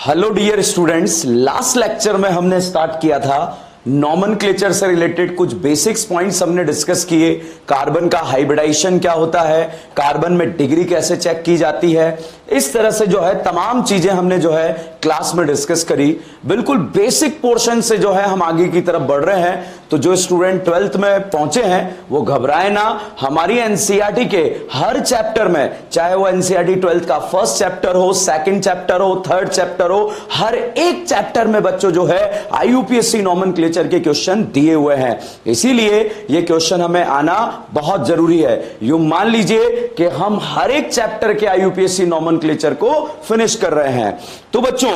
Hello dear students, last lecture में हमने start किया था नॉमेनक्लेचर से रिलेटेड कुछ बेसिक्स पॉइंट्स हमने डिस्कस किए। कार्बन का हाइब्रिडाइजेशन क्या होता है, कार्बन में डिग्री कैसे चेक की जाती है, इस तरह से जो है तमाम चीजें हमने जो है क्लास में डिस्कस करी। बिल्कुल बेसिक पोर्शन से जो है हम आगे की तरफ बढ़ रहे हैं। तो जो स्टूडेंट 12th में पहुंचे हैं वो घबराए ना। हमारी एनसीईआरटी के हर चैप्टर में, चाहे वो एनसीईआरटी 12th का फर्स्ट चैप्टर हो, सेकंड चैप्टर हो, थर्ड चैप्टर हो, हर एक चैप्टर में बच्चों जो है आईयूपीएससी नॉमेनक्लेचर के क्वेश्चन दिए हुए हैं। इसीलिए ये क्वेश्चन हमें आना बहुत जरूरी है। यूं मान लीजिए कि हम हर एक चैप्टर के आईयूपीएससी नॉमेनक्लेचर को फिनिश कर रहे हैं। तो बच्चों,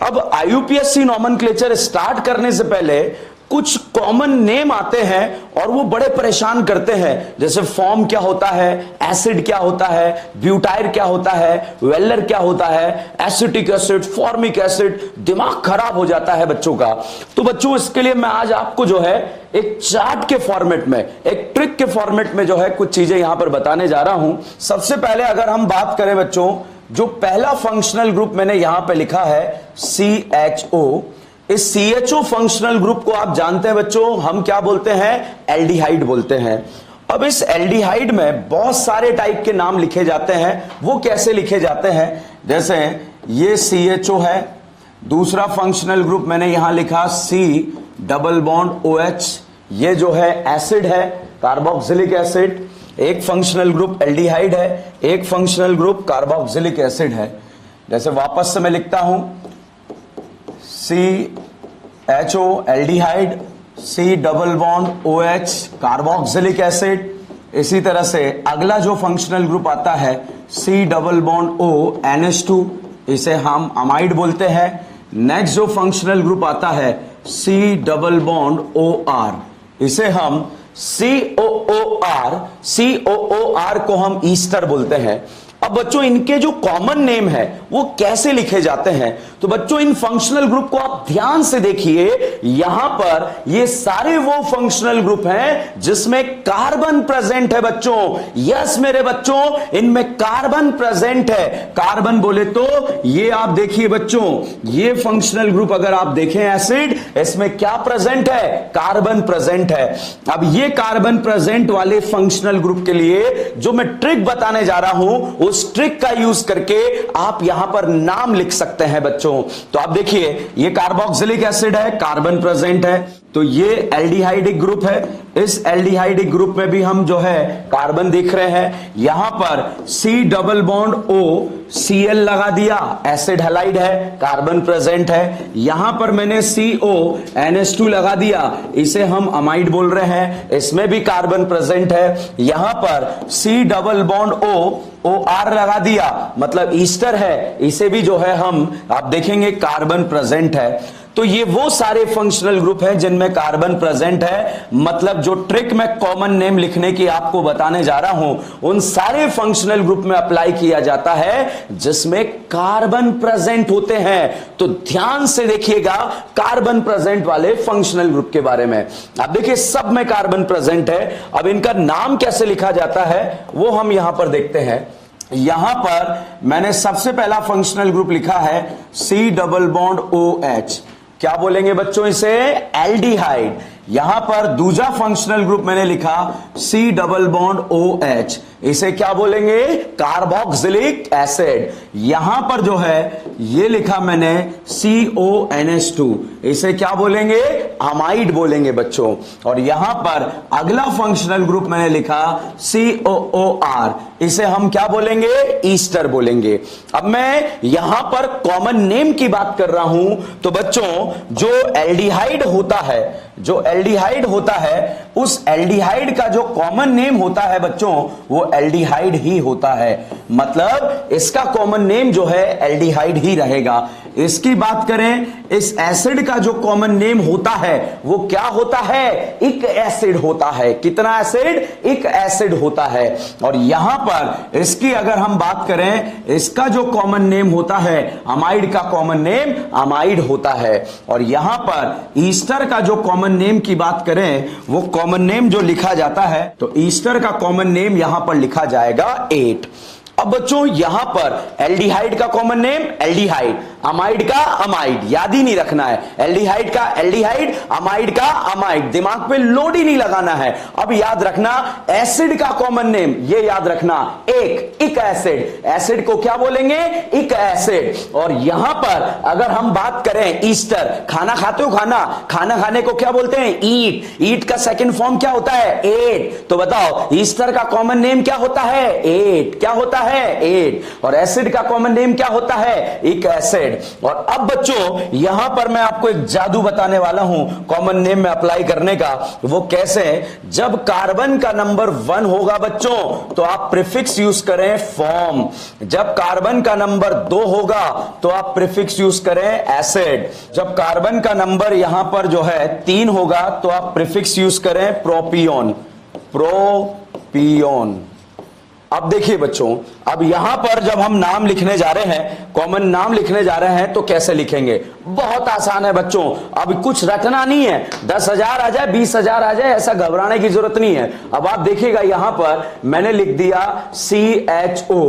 अब आईयूपीएससी नॉमेनक्लेचर स्टार्ट करने से पहले कुछ कॉमन नेम आते हैं और वो बड़े परेशान करते हैं। जैसे फॉर्म क्या होता है, एसिड क्या होता है, ब्यूटाइल क्या होता है, वेलर क्या होता है, एसिटिक एसिड, फॉर्मिक एसिड, दिमाग खराब हो जाता है बच्चों का। तो बच्चों, इसके लिए मैं आज आपको जो है एक चार्ट के फॉर्मेट में, एक ट्रिक के फॉर्मेट में जो है कुछ चीजें यहां पर बताने जा रहा हूं। सबसे पहले अगर हम बात करें बच्चों, जो पहला फंक्शनल ग्रुप मैंने यहां पे लिखा है CHO, इस CHO फंक्शनल ग्रुप को आप जानते हैं बच्चों, हम क्या बोलते हैं, एल्डिहाइड बोलते हैं। अब इस एल्डिहाइड में बहुत सारे टाइप के नाम लिखे जाते हैं। वो कैसे लिखे जाते हैं, जैसे ये CHO है, दूसरा फंक्शनल ग्रुप मैंने यहां लिखा C डबल बॉन्ड OH, ये जो है एसिड है, कार्बोक्सिलिक एसिड। एक फंक्शनल ग्रुप एल्डिहाइड है, एक फंक्शनल ग्रुप कार्बोक्सिलिक एसिड है। जैसे वापस से मैं लिखता हूं, CHO aldehyde, C double bond OH carboxylic acid. इसी तरह से अगला जो फंक्शनल ग्रुप आता है C double bond O NH2, इसे हम अमाइड बोलते हैं। नेक्स्ट जो फंक्शनल ग्रुप आता है C डबल बॉन्ड OR, इसे हम COOR को हम ईस्टर बोलते हैं। अब बच्चों, इनके जो कॉमन नेम है वो कैसे लिखे जाते हैं, तो बच्चों इन फंक्शनल ग्रुप को आप ध्यान से देखिए। यहां पर ये सारे वो फंक्शनल ग्रुप हैं जिसमें कार्बन प्रेजेंट है बच्चों। यस मेरे बच्चों, इनमें कार्बन प्रेजेंट है। कार्बन बोले तो ये आप देखिए बच्चों, ये फंक्शनल ग्रुप अगर आप देखें एसिड, इसमें क्या प्रेजेंट है, कार्बन प्रेजेंट है। अब ये कार्बन प्रेजेंट वाले फंक्शनल ग्रुप के लिए जो मैं ट्रिक बताने जा रहा हूं, उस ट्रिक का यूज करके आप यहां पर नाम लिख सकते हैं बच्चों। तो आप देखिए, ये कार्बोक्सिलिक एसिड है, कार्बन प्रेजेंट है। तो ये एल्डिहाइडिक ग्रुप है, इस एल्डिहाइडिक ग्रुप में भी हम जो है कार्बन देख रहे हैं। यहां पर C double bond O Cl लगा दिया, एसिड हैलाइड है, कार्बन प्रेजेंट है। यहां पर मैंने CO NH2 लगा दिया, इसे हम अमाइड बोल रहे हैं, इसमें भी कार्बन प्रेजेंट है। यहां पर C double bond O OR लगा दिया, मतलब ईस्टर है, इसे भी जो है हम आप देखेंगे कार्बन प्रेजेंट है। तो ये वो सारे फंक्शनल ग्रुप हैं जिनमें कार्बन प्रेजेंट है। मतलब जो ट्रिक मैं कॉमन नेम लिखने की आपको बताने जा रहा हूं, उन सारे फंक्शनल ग्रुप में अप्लाई किया जाता है जिसमें कार्बन प्रेजेंट होते हैं। तो ध्यान से देखिएगा कार्बन प्रेजेंट वाले फंक्शनल ग्रुप के बारे में। अब देखिए, सब में कार्बन प्रेजेंट है। अब इनका नाम कैसे लिखा जाता है वो हम यहां पर देखते हैं। यहां पर मैंने सबसे पहला फंक्शनल ग्रुप लिखा है C डबल बॉन्ड OH, क्या बोलेंगे बच्चों इसे, एल्डिहाइड। यहां पर दूसरा फंक्शनल ग्रुप मैंने लिखा C डबल बॉन्ड OH, इसे क्या बोलेंगे, कार्बोक्सिलिक एसिड। यहां पर जो है ये लिखा मैंने CONH2, इसे क्या बोलेंगे, अमाइड बोलेंगे बच्चों। और यहां पर अगला फंक्शनल ग्रुप मैंने लिखा COOR, इसे हम क्या बोलेंगे, ईस्टर बोलेंगे। अब मैं यहां पर कॉमन नेम की बात कर रहा हूं। तो बच्चों, जो एल्डिहाइड होता है, जो एल्डिहाइड होता है, उस एल्डिहाइड का जो कॉमन नेम होता है बच्चों, वो एल्डिहाइड ही होता है। मतलब इसका कॉमन नेम जो है एल्डिहाइड ही रहेगा। इसकी बात करें, इस एसिड का जो कॉमन नेम होता है वो क्या होता है, इक एसिड होता है। कितना एसिड, इक एसिड होता है। और यहां पर इसकी अगर हम बात करें, इसका जो कॉमन नेम होता है, अमाइड का कॉमन नेम अमाइड होता है। और यहां पर ईस्टर का जो कॉमन नेम की बात करें, वो कॉमन नेम जो लिखा जाता है, तो ईस्टर का कॉमन नेम यहां पर लिखा जाएगा 8। अब बच्चों यहां पर एल्डिहाइड का कॉमन नेम एल्डिहाइड, अमाइड का अमाइड, याद ही नहीं रखना है। एल्डिहाइड का एल्डिहाइड, अमाइड का अमाइड, दिमाग पे लोड ही नहीं लगाना है। अब याद रखना एसिड का कॉमन नेम, ये याद रखना इक एसिड, एसिड को क्या बोलेंगे? इक एसिड। और यहां पर अगर हम बात करें ईस्टर, खाना खाते हो, खाना खाने को क्या बोलते हैं? ईट, ईट का सेकंड फॉर्म क्या होता है? एट। तो बताओ ईस्टर का कॉमन नेम क्या होता है? एट। क्या होता है? एट। और एसिड का कॉमन नेम क्या होता है? इक एसिड। और अब बच्चों यहां पर मैं आपको एक जादू बताने वाला हूं कॉमन नेम में अप्लाई करने का। वो कैसे? जब कार्बन का नंबर 1 होगा बच्चों तो आप प्रीफिक्स यूज करें फॉर्म, जब कार्बन का नंबर 2 होगा तो आप प्रीफिक्स यूज करें एसिड, जब कार्बन का नंबर यहां पर जो है 3 होगा तो आप प्रीफिक्स यूज करें प्रोपियोन, प्रोपियोन। अब देखिए बच्चों, अब यहां पर जब हम नाम लिखने जा रहे हैं, कॉमन नाम लिखने जा रहे हैं तो कैसे लिखेंगे? बहुत आसान है बच्चों, अब कुछ रटना नहीं है। 10,000 आ जाए, 20,000 आ जाए, ऐसा घबराने की जरूरत नहीं है। अब आप देखिएगा यहां पर मैंने लिख दिया CHO,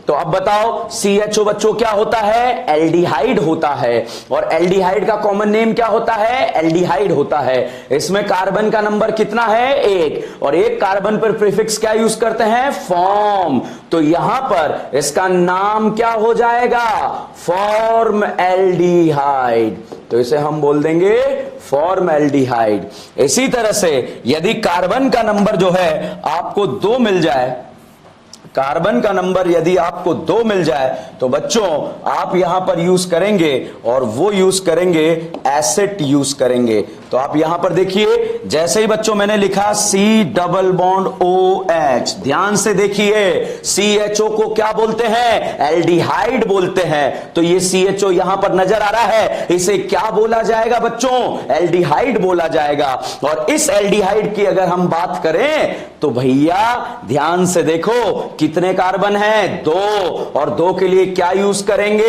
तो अब बताओ CHO बच्चों क्या होता है? एल्डिहाइड होता है। और एल्डिहाइड का कॉमन नेम क्या होता है? एल्डिहाइड होता है। इसमें कार्बन का नंबर कितना है? 1। और एक कार्बन पर प्रीफिक्स क्या यूज करते हैं? फॉर्म। तो यहां पर इसका नाम क्या हो जाएगा? Form aldehyde. तो इसे हम बोल देंगे फॉर्म एल्डिहाइड। इसी तरह से यदि कार्बन का नंबर जो है आपको 2 मिल जाए, कार्बन का नंबर यदि आपको 2 मिल जाए तो बच्चों आप यहां पर यूज करेंगे और वो यूज करेंगे एसिड यूज करेंगे। तो आप यहां पर देखिए, जैसे ही बच्चों मैंने लिखा C डबल बॉन्ड OH, ध्यान से देखिए CHO को क्या बोलते हैं? एल्डिहाइड बोलते हैं। तो ये CHO यहां पर नजर आ रहा है, इसे क्या बोला जाएगा बच्चों? एल्डिहाइड बोला जाएगा। और इस एल्डिहाइड की अगर हम बात करें तो भैया ध्यान से देखो कितने कार्बन हैं? 2। और 2 के लिए क्या यूज करेंगे?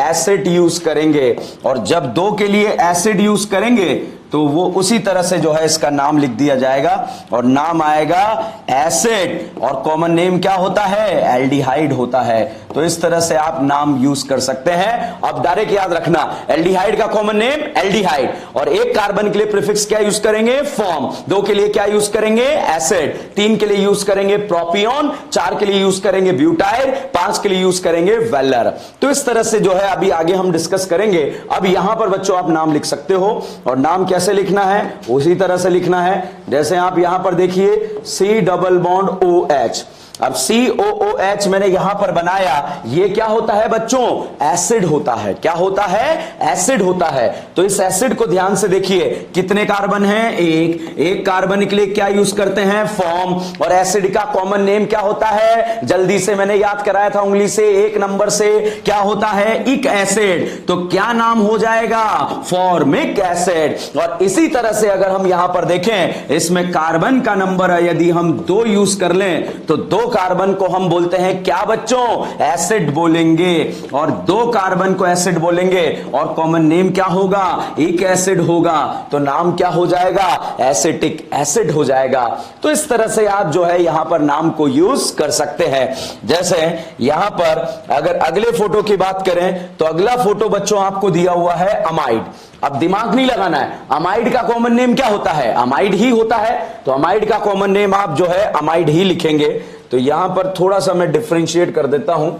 एसिड यूज करेंगे। और जब 2 के लिए एसिड यूज करेंगे तो वो उसी तरह से जो है इसका नाम लिख दिया जाएगा और नाम आएगा एसिड। और कॉमन नेम क्या होता है? एल्डिहाइड होता है। तो इस तरह से आप नाम यूज कर सकते हैं। अब डायरेक्ट याद रखना एल्डिहाइड का कॉमन नेम एल्डिहाइड, और एक कार्बन के लिए प्रीफिक्स क्या यूज करेंगे? फॉर्म। 2 के लिए क्या यूज करेंगे? एसिड। 3 के लिए यूज करेंगे प्रोपियोन, 4 के लिए यूज करेंगे ब्यूटाइल, 5 के लिए यूज करेंगे वेलर। तो इस तरह से जो है अभी आगे हम डिस्कस करेंगे। अब यहां पर बच्चों आप नाम लिख सकते हो, और नाम कैसे लिखना है? उसी तरह से लिखना है जैसे आप यहां पर देखिए C डबल बॉन्ड OH। अब COOH मैंने यहां पर बनाया, ये क्या होता है बच्चों? एसिड होता है। क्या होता है? एसिड होता है। तो इस एसिड को ध्यान से देखिए, कितने कार्बन हैं? 1। एक कार्बन के लिए क्या यूज करते हैं? फॉर्म। और एसिड का कॉमन नेम क्या होता है? जल्दी से मैंने याद कराया था उंगली से, 1 नंबर से, क्या होता है? इक एसिड। तो क्या नाम हो जाएगा? Formic acid. और इसी तरह से अगर हम यहां पर देखें, इसमें कार्बन का नंबर यदि हम 2 यूज कर लें तो 2 कार्बन को हम बोलते हैं क्या बच्चों? एसिड बोलेंगे। और 2 कार्बन को एसिड बोलेंगे और कॉमन नेम क्या होगा? इक एसिड होगा। तो नाम क्या हो जाएगा? एसिटिक एसिड हो जाएगा। तो इस तरह से आप जो है यहां पर नाम को यूज कर सकते हैं। जैसे यहां पर अगर अगले फोटो की बात करें तो अगला फोटो बच्चों आपको दिया हुआ है अमाइड। अब दिमाग नहीं लगाना है, अमाइड का कॉमन नेम क्या होता है? अमाइड ही होता है। तो अमाइड का कॉमन नेम आप जो है अमाइड ही लिखेंगे। तो यहां पर थोड़ा सा मैं डिफरेंशिएट कर देता हूं,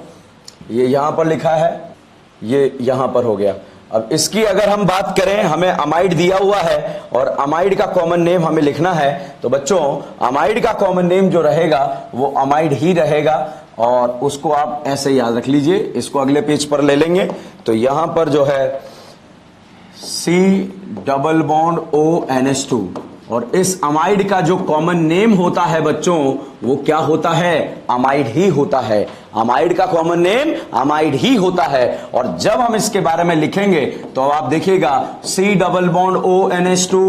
ये यहां पर लिखा है, ये यहां पर हो गया। अब इसकी अगर हम बात करें, हमें अमाइड दिया हुआ है और अमाइड का कॉमन नेम हमें लिखना है, तो बच्चों अमाइड का कॉमन नेम जो रहेगा वो अमाइड ही रहेगा। और उसको आप ऐसे याद रख लीजिए। इसको अगले पेज पर ले लेंगे तो यहां पर जो है C डबल बॉन्ड ONH2, और इस अमाइड का जो कॉमन नेम होता है बच्चों वो क्या होता है? अमाइड ही होता है। अमाइड का कॉमन नेम अमाइड ही होता है। और जब हम इसके बारे में लिखेंगे तो आप देखिएगा C डबल बॉन्ड ONH2।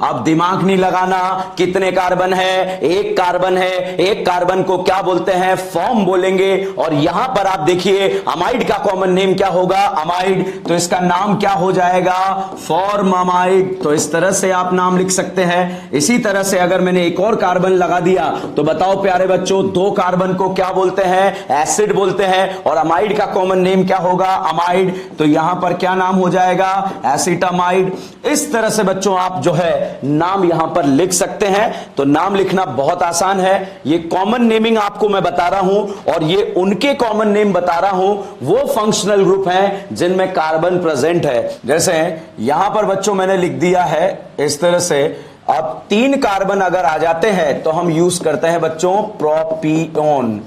अब दिमाग नहीं लगाना, कितने कार्बन है? 1 कार्बन है। एक कार्बन को क्या बोलते हैं? फॉर्म बोलेंगे। और यहां पर आप देखिए अमाइड का कॉमन नेम क्या होगा? अमाइड। तो इसका नाम क्या हो जाएगा? Form amide. तो इस तरह से आप नाम लिख सकते हैं। इसी तरह से अगर मैंने एक और कार्बन लगा दिया तो बताओ प्यारे बच्चों, दो कार्बन को क्या बोलते हैं? एसिड बोलते हैं। और अमाइड का कॉमन नेम क्या होगा? अमाइड। तो यहां पर क्या नाम हो जाएगा? एसिटामाइड। इस तरह से बच्चों आप जो है नाम यहां पर लिख सकते हैं। तो नाम लिखना बहुत आसान है। ये कॉमन नेमिंग आपको मैं बता रहा हूं और ये उनके कॉमन नेम बता रहा हूं, वो फंक्शनल ग्रुप हैं जिनमें कार्बन प्रेजेंट है। जैसे यहां पर बच्चों मैंने लिख दिया है इस तरह से। अब 3 कार्बन अगर आ जाते हैं तो हम यूज करते हैं बच्चों प्रोपियोन।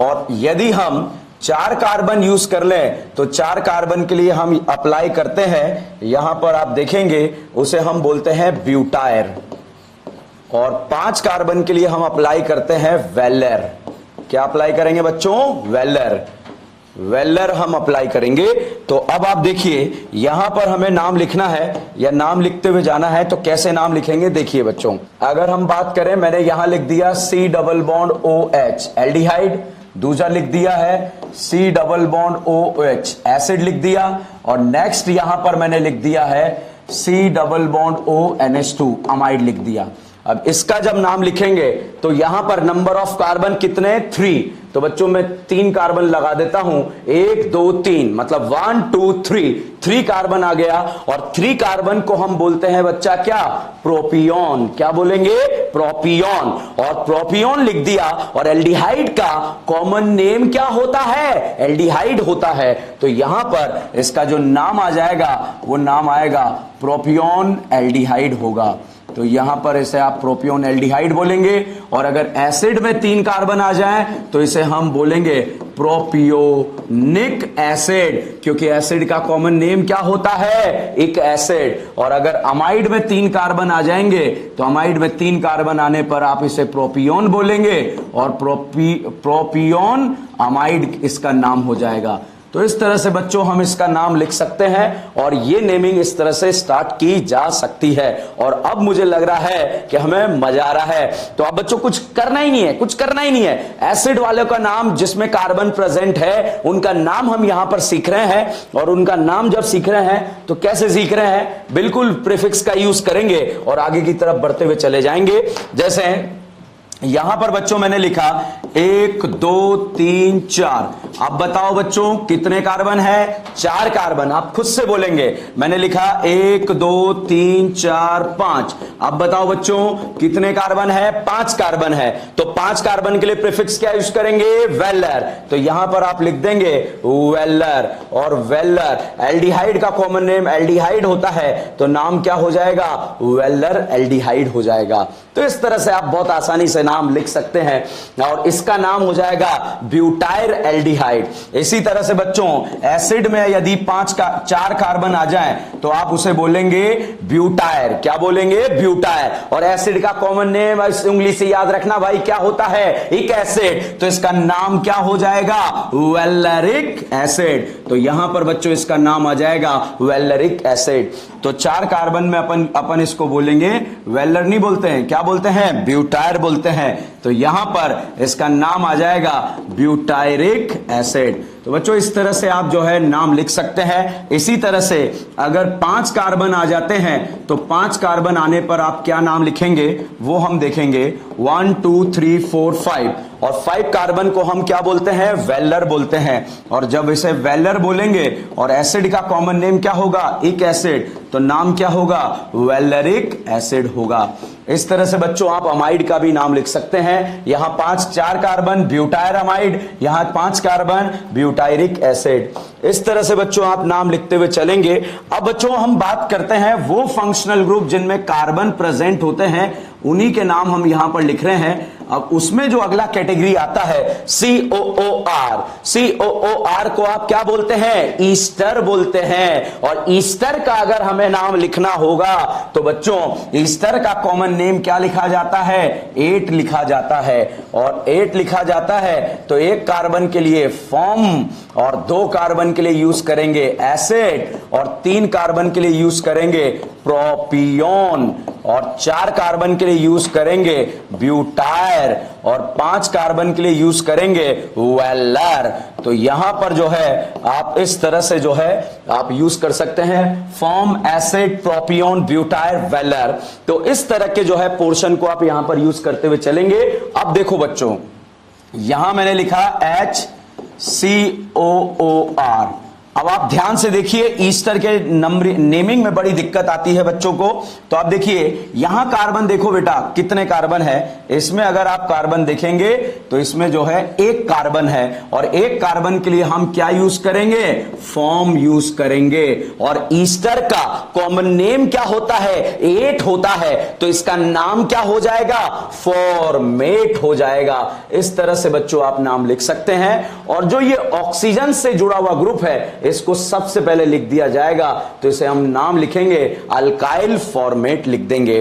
और यदि हम 4 कार्बन यूज कर लें तो 4 कार्बन के लिए हम अप्लाई करते हैं, यहां पर आप देखेंगे उसे हम बोलते हैं ब्यूटायर। और 5 कार्बन के लिए हम अप्लाई करते हैं वेलर। क्या अप्लाई करेंगे बच्चों? वेलर। वेलर हम अप्लाई करेंगे। तो अब आप देखिए यहां पर हमें नाम लिखना है या नाम लिखते हुए जाना है, तो कैसे नाम लिखेंगे देखिए बच्चों। अगर हम बात करें, मैंने यहां लिख दिया C double bond OH aldehyde, दूसरा लिख दिया है C double bond OH acid लिख दिया, और नेक्स्ट यहां पर मैंने लिख दिया है C double bond ONH2 amide लिख दिया। अब इसका जब नाम लिखेंगे तो यहां पर नंबर ऑफ कार्बन कितने? 3। तो बच्चों मैं 3 कार्बन लगा देता हूं, 1 2 3, मतलब 1 2 3 कार्बन आ गया। और 3 कार्बन को हम बोलते हैं बच्चा क्या? प्रोपियोन। क्या बोलेंगे? प्रोपियोन। और प्रोपियोन लिख दिया। और एल्डिहाइड का कॉमन नेम क्या होता है? एल्डिहाइड होता है। तो यहां पर इसका जो नाम आ जाएगा वो नाम आएगा प्रोपियोन एल्डिहाइड होगा। तो यहां पर इसे आप प्रोपियोन एल्डिहाइड बोलेंगे। और अगर एसिड में 3 कार्बन आ जाए तो इसे हम बोलेंगे प्रोपियोनिक एसिड, क्योंकि एसिड का कॉमन नेम क्या होता है? इक एसिड। और अगर अमाइड में 3 कार्बन आ जाएंगे तो अमाइड में 3 कार्बन आने पर आप इसे प्रोपियोन बोलेंगे, और प्रोपियोन अमाइड इसका नाम हो जाएगा। तो इस तरह से बच्चों हम इसका नाम लिख सकते हैं और ये नेमिंग इस तरह से स्टार्ट की जा सकती है। और अब मुझे लग रहा है कि हमें मजा आ रहा है। तो अब बच्चों कुछ करना ही नहीं है, कुछ करना ही नहीं है। एसिड वाले का नाम जिसमें कार्बन प्रेजेंट है उनका नाम हम यहां पर सीख रहे हैं। और उनका नाम जब सीख रहे हैं तो कैसे सीख रहे हैं? बिल्कुल प्रीफिक्स का यूज करेंगे और आगे की तरफ बढ़ते हुए चले जाएंगे। जैसे यहां पर बच्चों मैंने लिखा 1 2 3 4। अब बताओ बच्चों कितने कार्बन है? 4 कार्बन। आप खुद से बोलेंगे। मैंने लिखा 1 2 3 4 5। अब बताओ बच्चों कितने कार्बन है? 5 कार्बन है। तो 5 कार्बन के लिए प्रीफिक्स क्या यूज करेंगे? वेलर। तो यहां पर आप लिख देंगे वेलर। और वेलर, एल्डिहाइड का कॉमन नेम एल्डिहाइड होता है, तो नाम क्या हो जाएगा? वेलर एल्डिहाइड हो जाएगा। तो इस तरह से आप बहुत आसानी से नाम लिख सकते हैं और इसका नाम हो जाएगा ब्यूटाइर एल्डिहाइड। इसी तरह से बच्चों एसिड में यदि 4 कार्बन आ जाएं तो आप उसे बोलेंगे ब्यूटायर। क्या बोलेंगे? ब्यूटायर। और एसिड का कॉमन नेम उंगली से याद रखना भाई क्या होता है? इक एसिड। तो इसका नाम क्या हो जाएगा? Valeric acid. तो यहां पर बच्चों इसका नाम आ जाएगा वेलरिक एसिड। तो 4 कार्बन में अपन इसको बोलेंगे वेलर नहीं बोलते हैं, क्या बोलते हैं? ब्यूटायर बोलते हैं। तो यहां पर इसका नाम आ जाएगा ब्यूटायरिक एसिड। तो बच्चों इस तरह से आप जो है नाम लिख सकते हैं। इसी तरह से अगर 5 कार्बन आ जाते हैं तो 5 कार्बन आने पर आप क्या नाम लिखेंगे वो हम देखेंगे। 1 2 3 4 5। और 5 कार्बन को हम क्या बोलते हैं? वेलर बोलते हैं। और जब इसे वेलर बोलेंगे और एसिड का कॉमन नेम क्या होगा? इक एसिड, तो नाम क्या होगा? वेलरिक एसिड होगा। इस तरह से बच्चों आप अमाइड का भी नाम लिख सकते हैं। यहां 4 कार्बन ब्यूटायर अमाइड, यहां 5 कार्बन ब्यूटायरिक एसिड। इस तरह से बच्चों आप नाम लिखते हुए चलेंगे। अब बच्चों हम बात करते हैं वो फंक्शनल ग्रुप जिनमें कार्बन प्रेजेंट होते हैं, उन्हीं के नाम हम यहां पर लिख रहे हैं। अब उसमें जो अगला कैटेगरी आता है COOR। COOR को आप क्या बोलते हैं? ईस्टर बोलते हैं। और ईस्टर का अगर हमें नाम लिखना होगा तो बच्चों ईस्टर का कॉमन नेम क्या लिखा जाता है? 8 लिखा जाता है। और 8 लिखा जाता है तो 1 कार्बन के लिए फॉर्म और 2 कार्बन के लिए यूज करेंगे एसिड और 3 कार्बन के लिए यूज करेंगे प्रोपियोन। और 4 कार्बन के लिए यूज करेंगे ब्यूटायर और 5 कार्बन के लिए यूज करेंगे वेलर। तो यहां पर जो है आप इस तरह से जो है आप यूज कर सकते हैं फॉर्म एसिड प्रोपियोन ब्यूटायर वेलर। तो इस तरह के जो है पोर्शन को आप यहां पर यूज करते हुए चलेंगे। अब देखो बच्चों, यहां मैंने लिखा HCOOR। अब आप ध्यान से देखिए, ईस्टर के नेमिंग में बड़ी दिक्कत आती है बच्चों को। तो आप देखिए यहां कार्बन देखो बेटा कितने कार्बन है, इसमें अगर आप कार्बन देखेंगे तो इसमें जो है 1 कार्बन है और 1 कार्बन के लिए हम क्या यूज करेंगे, फॉर्म यूज करेंगे। और ईस्टर का कॉमन नेम क्या होता है, 8 होता है, तो इसका नाम क्या हो जाएगा, फॉर्मेट हो जाएगा। इस तरह से बच्चों आप नाम लिख सकते हैं। और जो ये ऑक्सीजन से जुड़ा हुआ ग्रुप है इसको सबसे पहले लिख दिया जाएगा, तो इसे हम नाम लिखेंगे अल्काइल फॉर्मेट लिख देंगे।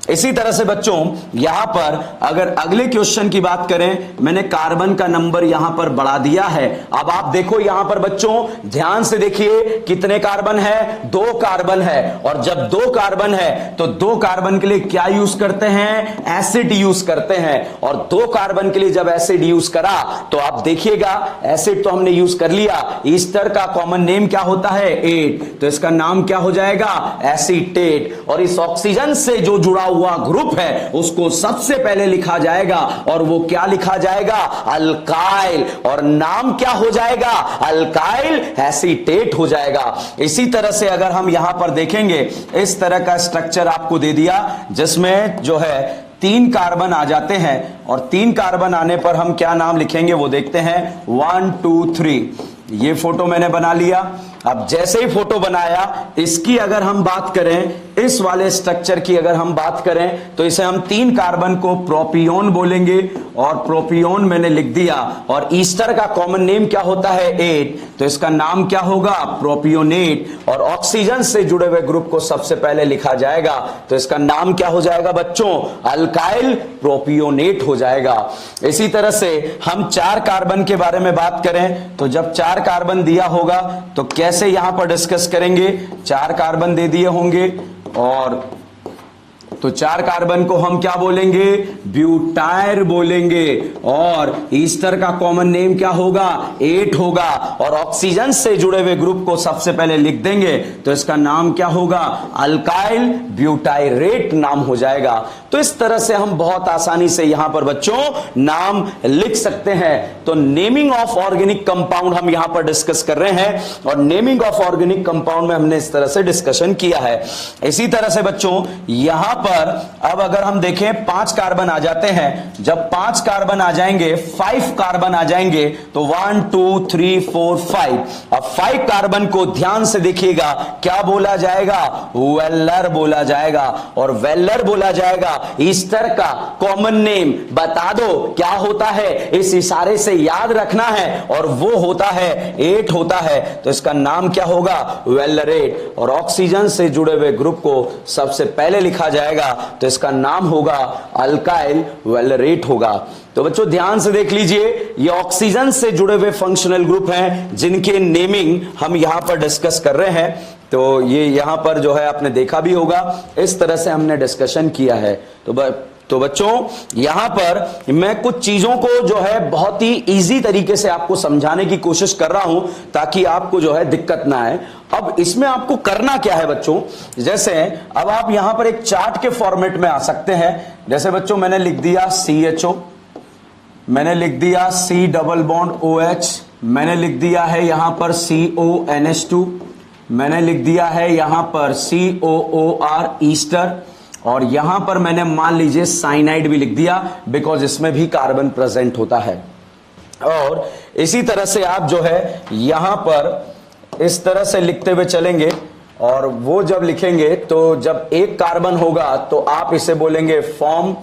इसी तरह से बच्चों यहां पर अगर अगले क्वेश्चन की बात करें, मैंने कार्बन का नंबर यहां पर बढ़ा दिया है। अब आप देखो यहां पर बच्चों ध्यान से देखिए कितने कार्बन है, 2 कार्बन है। और जब 2 कार्बन है तो 2 कार्बन के लिए क्या यूज करते हैं, एसिड यूज करते हैं। और 2 कार्बन के लिए जब एसिड यूज करा तो आप देखिएगा एसिड तो हमने यूज कर लिया, ईस्टर का कॉमन नेम क्या होता है, 8, तो इसका नाम क्या हो जाएगा, एसीटेट। और इस ऑक्सीजन से जो जुड़ा हुआ ग्रुप है उसको सबसे पहले लिखा जाएगा और वो क्या लिखा जाएगा, अल्काइल, और नाम क्या हो जाएगा, अल्काइल एसीटेट हो जाएगा। इसी तरह से अगर हम यहां पर देखेंगे, इस तरह का स्ट्रक्चर आपको दे दिया जिसमें जो है 3 कार्बन आ जाते हैं और 3 कार्बन आने पर हम क्या नाम लिखेंगे वो देखते हैं, 1 2 3। ये फोटो मैंने बना लिया। अब जैसे ही फोटो बनाया, इसकी अगर हम बात करें, इस वाले स्ट्रक्चर की अगर हम बात करें तो इसे हम 3 कार्बन को प्रोपियोन बोलेंगे और प्रोपियोन मैंने लिख दिया। और ईस्टर का कॉमन नेम क्या होता है, 8, तो इसका नाम क्या होगा, प्रोपियोनेट। और ऑक्सीजन से जुड़े हुए ग्रुप को सबसे पहले लिखा जाएगा तो इसका नाम क्या हो जाएगा बच्चों, अल्काइल प्रोपियोनेट हो जाएगा। इसी तरह से हम 4 कार्बन के बारे में बात करें तो जब 4 कार्बन दिया होगा तो कैसे यहां पर डिस्कस करेंगे, 4 कार्बन दे दिए होंगे और तो 4 कार्बन को हम क्या बोलेंगे, ब्यूटायर बोलेंगे। और ईस्टर का कॉमन नेम क्या होगा, 8 होगा। और ऑक्सीजन से जुड़े हुए ग्रुप को सबसे पहले लिख देंगे तो इसका नाम क्या होगा, अल्काइल ब्यूटायरेट नाम हो जाएगा। तो इस तरह से हम बहुत आसानी से यहां पर बच्चों नाम लिख सकते हैं। तो नेमिंग ऑफ ऑर्गेनिक कंपाउंड हम यहां पर डिस्कस कर रहे हैं और नेमिंग ऑफ ऑर्गेनिक कंपाउंड में हमने इस तरह से डिस्कशन किया है। इसी तरह से बच्चों यहां पर अब अगर हम देखें 5 कार्बन आ जाते हैं, जब 5 कार्बन आ जाएंगे, 5 कार्बन आ जाएंगे तो 1 2 3 4 5। अब 5 कार्बन को ध्यान से देखिएगा क्या बोला जाएगा, वेलर बोला जाएगा। और वेलर बोला जाएगा, ईस्टर का कॉमन नेम बता दो क्या होता है, इस इशारे से याद रखना है और वो होता है 8 होता है, तो इसका नाम क्या होगा, वेलरेट। और ऑक्सीजन से जुड़े हुए ग्रुप को सबसे पहले लिखा जाएगा तो इसका नाम होगा अल्काइल वेलरेट होगा। तो बच्चों ध्यान से देख लीजिए, ये ऑक्सीजन से जुड़े हुए फंक्शनल ग्रुप हैं जिनके नेमिंग हम यहां पर डिस्कस कर रहे हैं। तो ये यहां पर जो है आपने देखा भी होगा, इस तरह से हमने डिस्कशन किया है। तो बच्चों यहां पर मैं कुछ चीजों को जो है बहुत ही इजी तरीके से आपको समझाने की कोशिश कर रहा हूं ताकि आपको जो है दिक्कत ना आए। अब इसमें आपको करना क्या है बच्चों, जैसे अब आप यहां पर एक चार्ट के फॉर्मेट में आ सकते हैं। जैसे बच्चों मैंने लिख दिया CHO, मैंने लिख दिया C डबल बॉन्ड OH, मैंने लिख दिया है यहां पर CONH2, मैंने लिख दिया है यहां पर COOR ईस्टर, और यहां पर मैंने मान लीजिए साइनाइड भी लिख दिया बिकॉज इसमें भी कार्बन प्रेजेंट होता है। और इसी तरह से आप जो है यहां पर इस तरह से लिखते हुए चलेंगे और वो जब लिखेंगे तो जब 1 कार्बन होगा तो आप इसे बोलेंगे फॉर्म,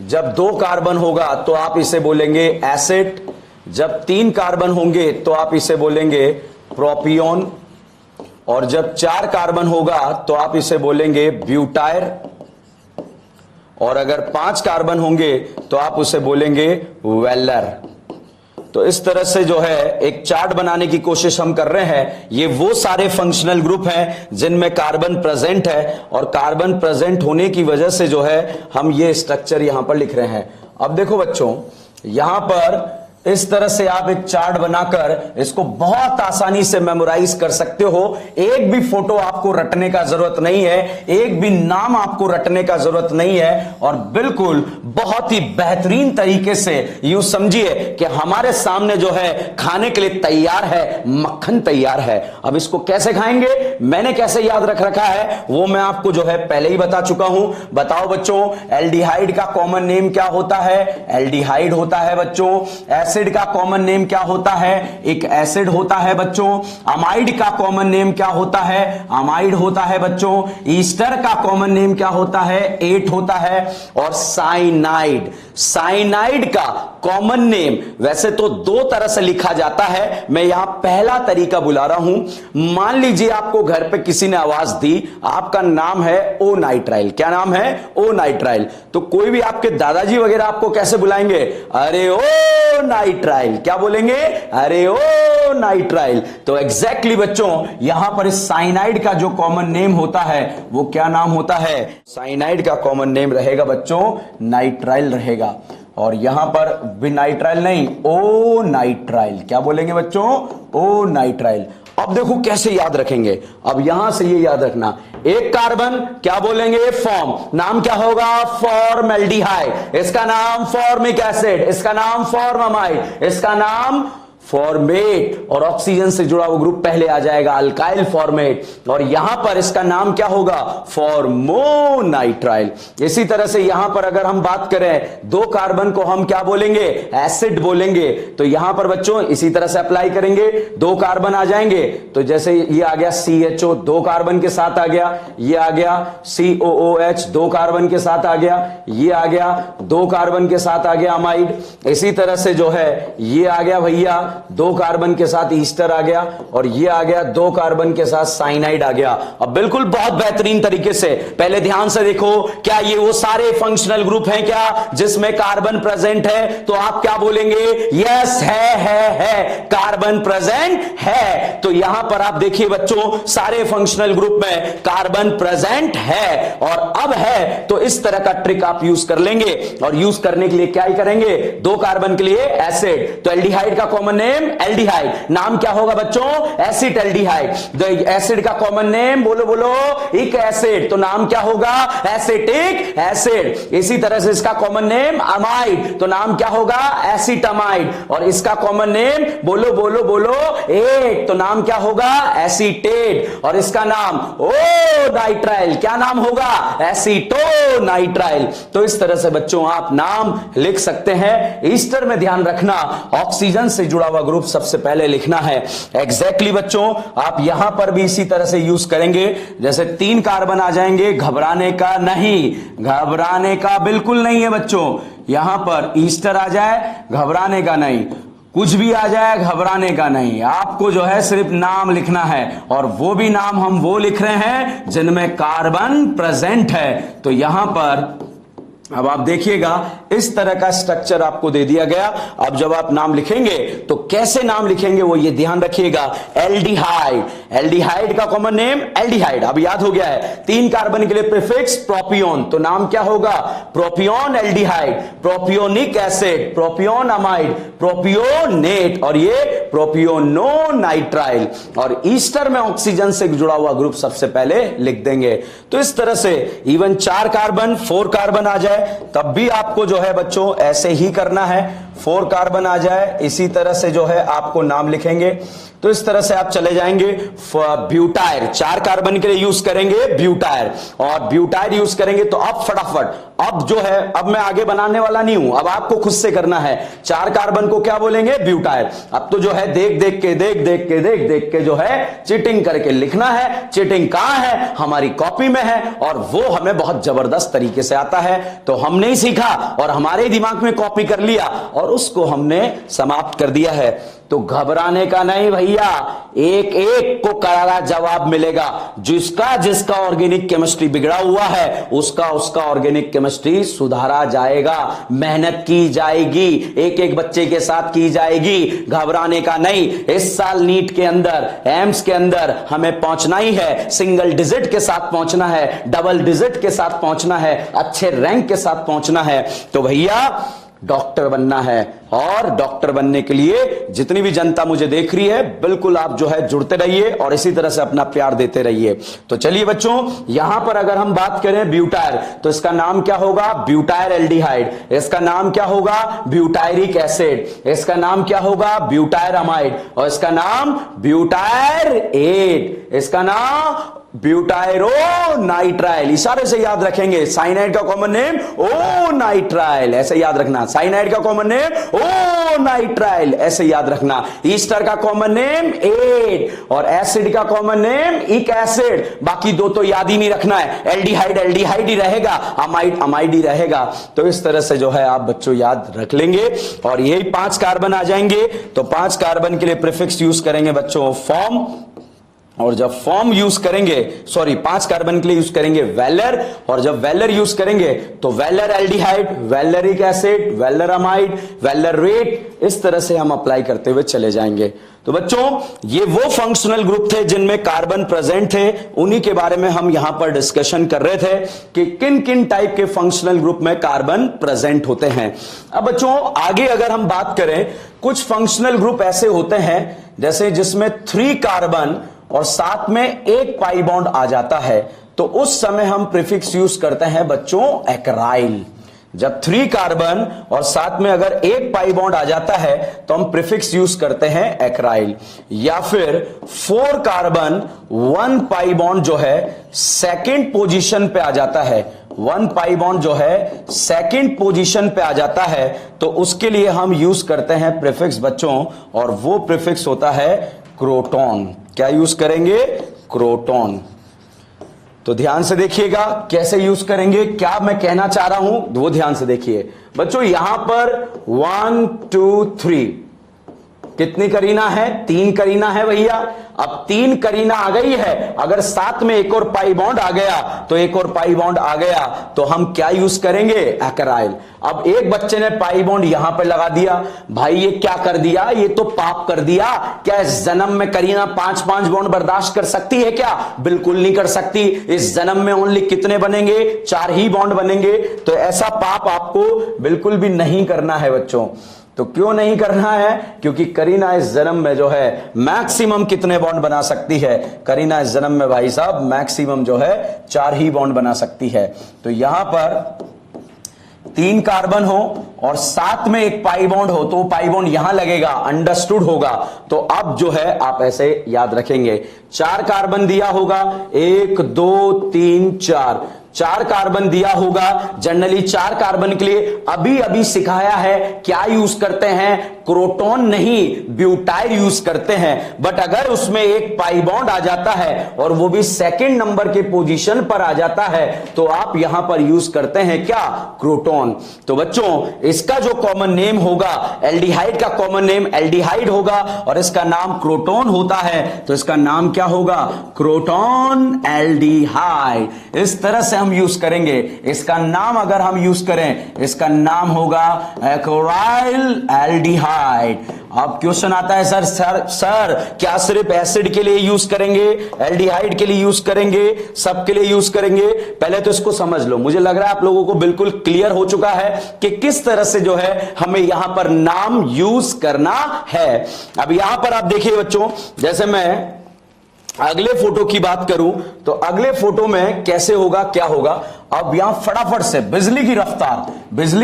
जब 2 कार्बन होगा तो आप इसे बोलेंगे एसिड, जब 3 कार्बन होंगे तो आप इसे बोलेंगे प्रोपियोन, और जब 4 कार्बन होगा तो आप इसे बोलेंगे ब्यूटायर, और अगर 5 कार्बन होंगे तो आप उसे बोलेंगे वेलर। तो इस तरह से जो है एक चार्ट बनाने की कोशिश हम कर रहे हैं। ये वो सारे फंक्शनल ग्रुप हैं जिनमें कार्बन प्रेजेंट है, और कार्बन प्रेजेंट होने की वजह से जो है हम ये स्ट्रक्चर यहां पर लिख रहे हैं। अब देखो बच्चों, यहां पर इस तरह से आप एक चार्ट बनाकर इसको बहुत आसानी से मेमोराइज कर सकते हो। एक भी फोटो आपको रटने का जरूरत नहीं है, एक भी नाम आपको रटने का जरूरत नहीं है, और बिल्कुल बहुत ही बेहतरीन तरीके से यूं समझिए कि हमारे सामने जो है खाने के लिए तैयार है, मक्खन तैयार है। अब इसको कैसे खाएंगे, मैंने कैसे याद रख रखा है वो मैं आपको जो है पहले ही बता चुका हूं। बताओ बच्चों, एल्डिहाइड का कॉमन नेम क्या होता है? एल्डिहाइड होता है बच्चों। एसिड का कॉमन नेम क्या होता है? एक एसिड होता है बच्चों। अमाइड का कॉमन नेम क्या होता है? अमाइड होता है बच्चों। ईस्टर का कॉमन नेम क्या होता है? एट होता है। और साइनाइड, साइनाइड का कॉमन नेम वैसे तो दो तरह से लिखा जाता है, मैं यहां पहला तरीका बुला रहा हूं। मान लीजिए आपको घर पे किसी ने आवाज दी, आपका नाम है ओ नाइट्राइल। क्या नाम है? ओ नाइट्राइल। तो कोई भी आपके दादाजी वगैरह आपको कैसे बुलाएंगे? अरे ओ नाइट्राइल। क्या बोलेंगे? अरे ओ नाइट्राइल। तो एग्जैक्टली बच्चों, यहां पर इस साइनाइड का जो कॉमन नेम होता है वो क्या नाम होता है? साइनाइड का कॉमन नेम रहेगा बच्चों नाइट्राइल रहेगा। और यहां पर भी नाइट्राइल नहीं, ओ नाइट्राइल। क्या बोलेंगे बच्चों? ओ नाइट्राइल। अब देखो कैसे याद रखेंगे। अब यहां से ये याद रखना, एक कार्बन क्या बोलेंगे? फॉर्म। नाम क्या होगा? फॉर्मल्डिहाइड। इसका नाम फॉर्मिक एसिड, इसका नाम फॉर्मामाइड, इसका नाम फॉर्मेट, और ऑक्सीजन से जुड़ा वो ग्रुप पहले आ जाएगा, अल्काइल फॉर्मेट। और यहां पर इसका नाम क्या होगा? फॉर्मोनाइट्राइल। इसी तरह से यहां पर अगर हम बात करें, दो कार्बन को हम क्या बोलेंगे? एसिड बोलेंगे। तो यहां पर बच्चों इसी तरह से अप्लाई करेंगे, दो कार्बन आ जाएंगे। तो जैसे ये आ गया CHO, दो कार्बन के साथ आ गया। ये आ गया COOH, दो कार्बन के साथ आ गया। ये आ गया, दो कार्बन के साथ आ गया अमाइड। इसी तरह से जो है ये आ गया भैया, दो कार्बन के साथ ईस्टर आ गया। और ये आ गया, दो कार्बन के साथ साइनाइड आ गया। अब बिल्कुल बहुत बेहतरीन तरीके से पहले ध्यान से देखो, क्या ये वो सारे फंक्शनल ग्रुप हैं क्या जिसमें कार्बन प्रेजेंट है? तो आप क्या बोलेंगे? यस, है कार्बन प्रेजेंट है। तो यहां पर आप देखिए बच्चों, सारे फंक्शनल ग्रुप में कार्बन प्रेजेंट है। और अब है तो इस तरह का ट्रिक आप यूज कर लेंगे। और यूज करने के लिए क्या ही करेंगे? दो कार्बन के लिए एसिड, तो एल्डिहाइड का कॉमन नेम एल्डिहाइड। नाम क्या होगा बच्चों? एसिटाल्डिहाइड। एसिड का कॉमन नेम बोलो बोलो, इक एसिड। तो नाम क्या होगा? Acetic acid. इसी तरह से इसका कॉमन नेम अमाइड, तो नाम क्या होगा? एसिटामाइड। और इसका कॉमन नेम बोलो बोलो बोलो, एट, तो नाम क्या होगा? एसीटेट। और इसका नाम ओ नाइट्राइल, क्या नाम होगा? Aceto nitrile. तो इस तरह से बच्चों आप नाम लिख सकते हैं। ईस्टर में ध्यान रखना, ऑक्सीजन से जुड़ा हुआ ग्रुप सबसे पहले लिखना है। एग्जैक्टली बच्चों, आप यहां पर भी इसी तरह से यूज करेंगे। जैसे तीन कार्बन आ जाएंगे, घबराने का नहीं, घबराने का बिल्कुल नहीं है बच्चों। यहां पर ईस्टर आ जाए, घबराने का नहीं, कुछ भी आ जाए घबराने का नहीं। आपको जो है सिर्फ नाम लिखना है, और वो भी नाम हम वो लिख रहे हैं जिनमें कार्बन प्रेजेंट है। तो यहां पर अब आप देखिएगा, इस तरह का स्ट्रक्चर आपको दे दिया गया। अब जब आप नाम लिखेंगे तो कैसे नाम लिखेंगे वो ये ध्यान रखिएगा। एल्डिहाइड, एल्डिहाइड का कॉमन नेम एल्डिहाइड, अब याद हो गया है। तीन कार्बन के लिए प्रीफिक्स प्रोपियोन, तो नाम क्या होगा? Propion aldehyde, propionic acid, propion amide, propionate, और ये प्रोपियोनो नाइट्राइल। और ईस्टर में ऑक्सीजन से जुड़ा हुआ ग्रुप सबसे पहले लिख देंगे। तो इस तरह से इवन चार कार्बन, फोर कार्बन आ जाए तब भी आपको जो है बच्चों ऐसे ही करना है। फोर कार्बन आ जाए, इसी तरह से जो है आपको नाम लिखेंगे। तो इस तरह से आप चले जाएंगे। ब्यूटायर, चार कार्बन के लिए यूज करेंगे ब्यूटायर, और ब्यूटायर यूज करेंगे तो अब फटाफट, अब जो है अब मैं आगे बनाने वाला नहीं हूं, अब आपको खुद से करना है। चार कार्बन को क्या बोलेंगे? ब्यूटायर। अब तो जो है देख देख के जो है चीटिंग करके लिखना है। चीटिंग कहां है? हमारी कॉपी में है, और वो हमें बहुत जबरदस्त तरीके से आता है। तो हमने ही सीखा और हमारे दिमाग में कॉपी कर लिया और उसको हमने समाप्त कर दिया है। तो घबराने का नहीं भैया, एक एक को करारा जवाब मिलेगा। जिसका जिसका ऑर्गेनिक केमिस्ट्री बिगड़ा हुआ है उसका उसका ऑर्गेनिक केमिस्ट्री सुधारा जाएगा, मेहनत की जाएगी, एक एक बच्चे के साथ की जाएगी। घबराने का नहीं। इस साल नीट के अंदर, एम्स के अंदर हमें पहुंचना ही है, सिंगल डिजिट के साथ पहुंचना है, डबल डिजिट के साथ पहुंचना है, अच्छे रैंक के साथ पहुंचना है। तो भैया डॉक्टर बनना है, और डॉक्टर बनने के लिए जितनी भी जनता मुझे देख रही है, बिल्कुल आप जो है जुड़ते रहिए और इसी तरह से अपना प्यार देते रहिए। तो चलिए बच्चों, यहां पर अगर हम बात करें ब्यूटायर, तो इसका नाम क्या होगा? ब्यूटायर एल्डिहाइड। इसका नाम क्या होगा? Butyric acid. इसका नाम क्या होगा? ब्यूटायर अमाइड। और इसका नाम ब्यूटायर एट। इसका नाम ब्यूटायरो नाइट्राइल। इशारे से याद रखेंगे। साइनाइड का कॉमन नेम ओ नाइट्राइल, ऐसे याद रखना। साइनाइड का कॉमन नेम ओ नाइट्राइल, ऐसे याद रखना। ईस्टर का कॉमन नेम एट, और एसिड का कॉमन नेम इक एसिड। बाकी दो तो याद ही नहीं रखना है। एल्डिहाइड एल्डिहाइड ही रहेगा, अमाइड अमाइड ही रहेगा। तो इस तरह से जो है आप बच्चों याद रख लेंगे, और यही 5 कार्बन आ जाएंगे। तो 5 कार्बन के लिए प्रीफिक्स यूज करेंगे बच्चों फॉर्म, और जब फॉर्म यूज करेंगे, सॉरी 5 कार्बन के लिए यूज करेंगे वेलर, और जब वेलर यूज करेंगे तो valer aldehyde, valeric acid, valer amide, valerate, इस तरह से हम अप्लाई करते हुए चले जाएंगे। तो बच्चों ये वो फंक्शनल ग्रुप थे जिनमें कार्बन प्रेजेंट थे, उन्हीं के बारे में हम यहां पर डिस्कशन कर रहे थे कि किन किन टाइप के फंक्शनल ग्रुप में कार्बन प्रेजेंट होते हैं। अब बच्चों आगे अगर हम बात करें, कुछ फंक्शनल ग्रुप ऐसे होते हैं जैसे जिसमें 3 कार्बन और साथ में एक पाई बॉन्ड आ जाता है, तो उस समय हम प्रीफिक्स यूज करते हैं बच्चों एक्राइल। जब 3 कार्बन और साथ में अगर एक पाई बॉन्ड आ जाता है तो हम प्रीफिक्स यूज करते हैं एक्राइल। या फिर 4 कार्बन 1 पाई बॉन्ड जो है सेकंड पोजीशन पे आ जाता है, 1 पाई बॉन्ड जो है सेकंड पोजीशन पे आ जाता है, तो उसके लिए हम यूज करते हैं प्रीफिक्स बच्चों, और वो प्रीफिक्स होता है क्रोटॉन। क्या यूज करेंगे? क्रोटॉन। तो ध्यान से देखिएगा कैसे यूज करेंगे, क्या मैं कहना चाह रहा हूं वो ध्यान से देखिए बच्चों। यहां पर 1 2 3 कितनी करीना है? 3 करीना है भैया। अब 3 करीना आ गई है, अगर साथ में एक और पाई बॉन्ड आ गया तो एक और पाई बॉन्ड आ गया तो हम क्या यूज करेंगे? एक्राइल। अब एक बच्चे ने पाई बॉन्ड यहां पे लगा दिया, भाई ये क्या कर दिया? ये तो पाप कर दिया। क्या इस जन्म में करीना 5-5 बॉन्ड बर्दाश्त कर सकती है क्या? बिल्कुल नहीं कर सकती। इस जन्म में ओनली कितने बनेंगे? 4 ही बॉन्ड बनेंगे। तो ऐसा पाप आपको बिल्कुल भी नहीं करना है बच्चों। तो क्यों नहीं करना है? क्योंकि करीना इस जन्म में जो है मैक्सिमम कितने बॉन्ड बना सकती है? करीना इस जन्म में भाई साहब मैक्सिमम जो है 4 ही बॉन्ड बना सकती है। तो यहां पर 3 कार्बन हो और साथ में एक पाई बॉन्ड हो तो पाई बॉन्ड यहां लगेगा, अंडरस्टूड होगा। तो अब जो है आप ऐसे याद रखेंगे। 4 कार्बन दिया होगा, 1 2 3 4 कार्बन दिया होगा। जनरली 4 कार्बन के लिए अभी अभी सिखाया है क्या यूज करते हैं? क्रोटॉन नहीं, ब्यूटाइल यूज करते हैं। बट अगर उसमें एक पाई बॉन्ड आ जाता है और वो भी सेकंड नंबर के पोजीशन पर आ जाता है तो आप यहां पर यूज करते हैं क्या? क्रोटॉन। तो बच्चों इसका जो कॉमन नेम होगा, एल्डिहाइड का कॉमन नेम एल्डिहाइड होगा और इसका नाम क्रोटॉन होता है, तो इसका नाम क्या होगा? Croton aldehyde. इस तरह से हम यूज करेंगे। इसका नाम अगर हम यूज करें, इसका नाम होगा एक्राइल एल्डिहाइड। अब क्वेश्चन आता है सर क्या सिर्फ एसिड के लिए यूज करेंगे, एल्डिहाइड के लिए यूज करेंगे, सबके लिए यूज करेंगे? पहले तो इसको समझ लो। मुझे लग रहा है आप लोगों को बिल्कुल क्लियर हो चुका है कि किस तरह से जो है हमें यहां पर नाम यूज करना है। अब यहां पर आप देखिए बच्चों, जैसे मैं अगले फोटो की बात करूं तो अगले फोटो में कैसे होगा, क्या होगा? अब यहां फटाफट से बिजली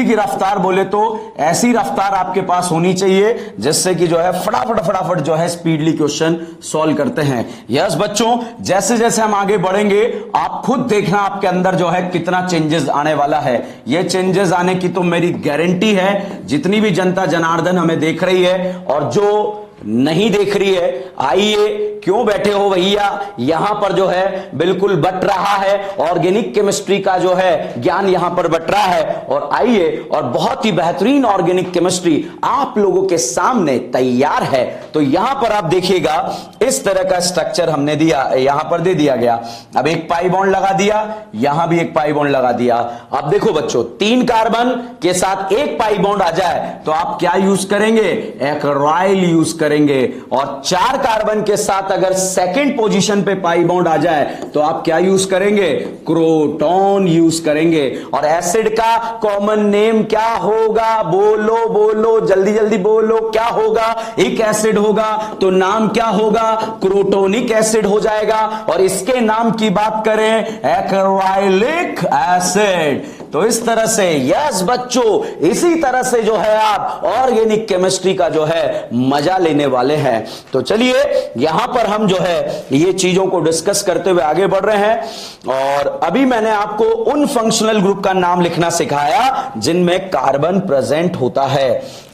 की रफ्तार बोले तो ऐसी रफ्तार आपके पास होनी चाहिए जिससे कि जो है फटाफट जो है स्पीडली क्वेश्चन सॉल्व करते हैं। यस बच्चों, जैसे जैसे हम आगे बढ़ेंगे आप खुद देखना आपके अंदर जो है कितना चेंजेस आने वाला है। ये चेंजेस आने की तो मेरी गारंटी है। जितनी भी जनता जनार्दन हमें देख रही है और जो नहीं देख रही है? आइए, क्यों बैठे हो भैया? यहां पर जो है बिल्कुल बट रहा है, ऑर्गेनिक केमिस्ट्री का जो है ज्ञान यहां पर बट रहा है। और आइए, और बहुत ही बेहतरीन ऑर्गेनिक केमिस्ट्री आप लोगों के सामने तैयार है। तो यहां पर आप देखिएगा, इस तरह का स्ट्रक्चर हमने दिया, यहां पर दे दिया गया। अब एक पाई बॉन्ड लगा दिया, यहां भी एक पाई बॉन्ड लगा दिया। अब देखो बच्चों, 3 कार्बन के साथ एक पाई बॉन्ड आ जाए तो आप क्या यूज करेंगे? एक्राइल यूज करेंगे। और 4 कार्बन के साथ अगर सेकंड पोजीशन पे पाई बॉन्ड आ जाए तो आप क्या यूज करेंगे? क्रोटॉन यूज करेंगे। और एसिड का कॉमन नेम क्या होगा? बोलो बोलो, जल्दी जल्दी बोलो, क्या होगा? एक एसिड होगा तो नाम क्या होगा? क्रोटोनिक एसिड हो जाएगा। और इसके नाम की बात करें, एक्राइलिक एसिड। तो इस तरह से, यस बच्चों, इसी तरह से जो है आप ऑर्गेनिक केमिस्ट्री का जो है मजा लेने वाले हैं। तो चलिए, यहां पर हम जो है ये चीजों को डिस्कस करते हुए आगे बढ़ रहे हैं। और अभी मैंने आपको उन फंक्शनल ग्रुप का नाम लिखना सिखाया जिनमें कार्बन प्रेजेंट होता है।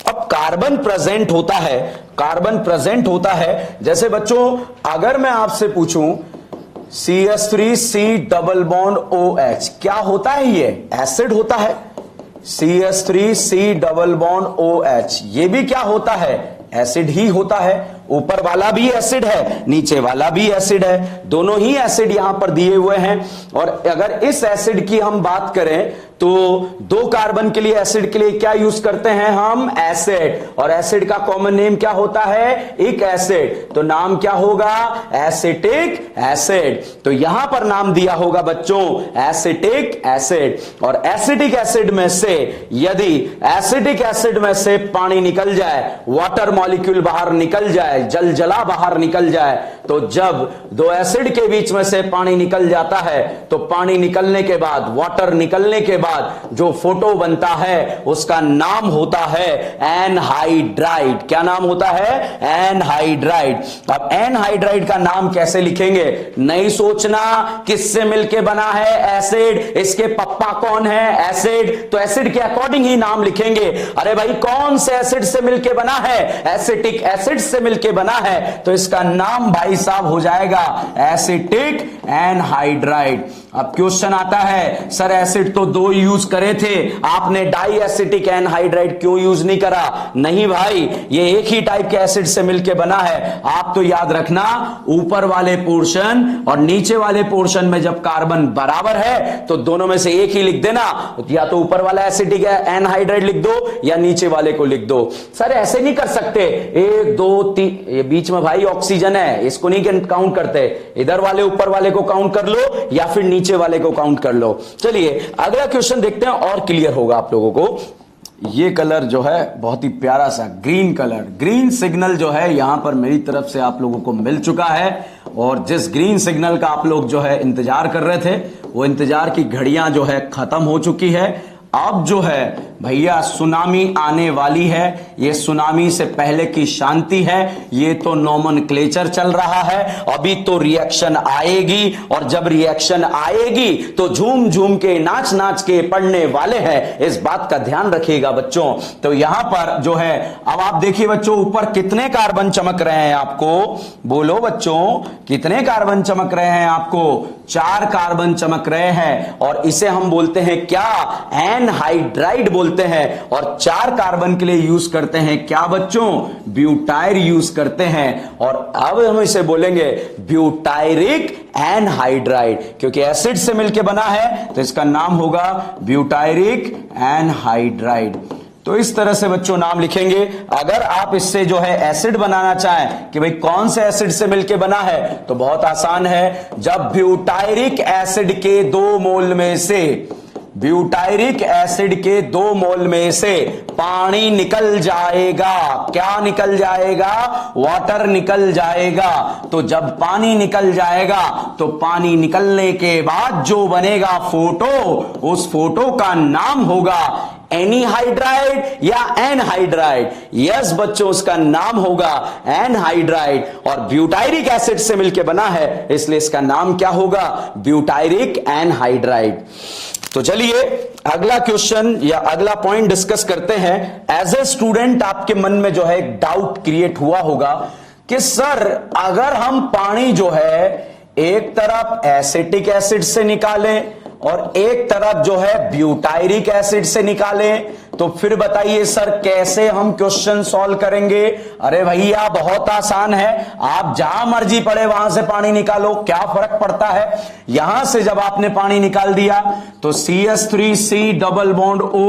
अब कार्बन प्रेजेंट होता है, कार्बन प्रेजेंट होता है, जैसे बच्चों अगर मैं आपसे पूछूं CH3C डबल बॉन्ड OH, क्या होता है? ये एसिड होता है। CH3C डबल बॉन्ड OH, ये भी क्या होता है? एसिड ही होता है। ऊपर वाला भी एसिड है, नीचे वाला भी एसिड है, दोनों ही एसिड यहां पर दिए हुए हैं। और अगर इस एसिड की हम बात करें तो 2 कार्बन के लिए एसिड के लिए क्या यूज करते हैं हम? एसिड। और एसिड का कॉमन नेम क्या होता है? एक एसिड। तो नाम क्या होगा? Acetic acid. तो यहां पर नाम दिया होगा बच्चों एसिटिक एसिड। और एसिटिक एसिड में से यदि एसिटिक एसिड में से पानी निकल जाए, वाटर मॉलिक्यूल बाहर निकल जाए, जलजला बाहर निकल जाए, तो जब 2 एसिड के बीच में से पानी निकल जाता है तो पानी निकलने के बाद, वाटर निकलने के बाद जो फोटो बनता है उसका नाम होता है एनहाइड्राइड। क्या नाम होता है? एनहाइड्राइड। अब एनहाइड्राइड का नाम कैसे लिखेंगे? नहीं सोचना किससे मिलके बना है एसिड, इसके पप्पा कौन है? एसिड। तो एसिड के अकॉर्डिंग ही नाम लिखेंगे। अरे भाई, कौन से एसिड से मिलके बना है? एसिटिक एसिड से मिलके बना है, तो इसका नाम भाई साहब हो जाएगा एसिटिक एनहाइड्राइड। अब क्वेश्चन आता है, सर एसिड तो 2 यूज करे थे, आपने डाई एसिटिक एनहाइड्राइड क्यों यूज नहीं करा? नहीं भाई, ये एक ही टाइप के एसिड से मिलके बना है। आप तो याद रखना, ऊपर वाले पोर्शन और नीचे वाले पोर्शन में जब कार्बन बराबर है तो दोनों में से एक ही लिख देना। या तो ऊपर वाला एसिटिक एनहाइड्राइड लिख दो या नीचे वाले को लिख दो। सर ऐसे नहीं कर सकते, 1 2 3, ये बीच में भाई ऑक्सीजन है, इसको नहीं काउंट करते। इधर वाले ऊपर वाले को काउंट कर लो या फिर नीचे वाले को काउंट कर लो। चलिए अगला क्वेश्चन देखते हैं और क्लियर होगा आप लोगों को। ये कलर जो है बहुत ही प्यारा सा ग्रीन कलर, ग्रीन सिग्नल जो है यहां पर मेरी तरफ से आप लोगों को मिल चुका है। और जिस ग्रीन सिग्नल का आप लोग जो है इंतजार कर रहे थे, वो इंतजार की घड़ियां जो है खत्म हो चुकी है। अब जो है भैया सुनामी आने वाली है। ये सुनामी से पहले की शांति है। ये तो नोमेनक्लेचर चल रहा है, अभी तो रिएक्शन आएगी। और जब रिएक्शन आएगी तो झूम झूम के, नाच नाच के पढ़ने वाले हैं, इस बात का ध्यान रखिएगा बच्चों। तो यहां पर जो है, अब आप देखिए बच्चों, ऊपर कितने कार्बन चमक रहे हैं आपको? बोलो बच्चों, कितने कार्बन चमक रहे हैं आपको? 4 कार्बन चमक रहे हैं। और इसे हम बोलते हैं क्या? एनहाइड्राइड बोलते हैं। और 4 कार्बन के लिए यूज करते हैं क्या बच्चों? ब्यूटाइर यूज करते हैं। और अब हम इसे बोलेंगे ब्यूटायरिक एनहाइड्राइड, क्योंकि एसिड से मिलकर बना है तो इसका नाम होगा ब्यूटायरिक एनहाइड्राइड। तो इस तरह से बच्चों नाम लिखेंगे। अगर आप इससे जो है एसिड बनाना चाहें कि भाई कौन से एसिड से मिलके बना है, तो बहुत आसान है। जब ब्यूटायरिक एसिड के 2 मोल में से, ब्यूटायरिक एसिड के 2 मोल में से पानी निकल जाएगा। क्या निकल जाएगा? वाटर निकल जाएगा। तो जब पानी निकल जाएगा तो पानी निकलने के बाद जो बनेगा फोटो, उस फोटो का नाम होगा एनीहाइड्राइड या एनहाइड्राइड? यस बच्चों, उसका नाम होगा एनहाइड्राइड, और ब्यूटायरिक एसिड से मिलकर बना है, इसलिए इसका नाम क्या होगा? Butyric anhydride. तो चलिए अगला क्वेश्चन या अगला पॉइंट डिस्कस करते हैं। एज ए स्टूडेंट आपके मन में जो है एक डाउट क्रिएट हुआ होगा कि सर अगर हम पानी जो है एक तरफ एसिटिक एसिड से निकालें और एक तरफ जो है ब्यूटायरिक एसिड से निकालें, तो फिर बताइए सर कैसे हम क्वेश्चन सॉल्व करेंगे? अरे भैया बहुत आसान है, आप जहां मर्जी पड़े वहां से पानी निकालो, क्या फर्क पड़ता है? यहां से जब आपने पानी निकाल दिया तो CH3C डबल बॉन्ड O,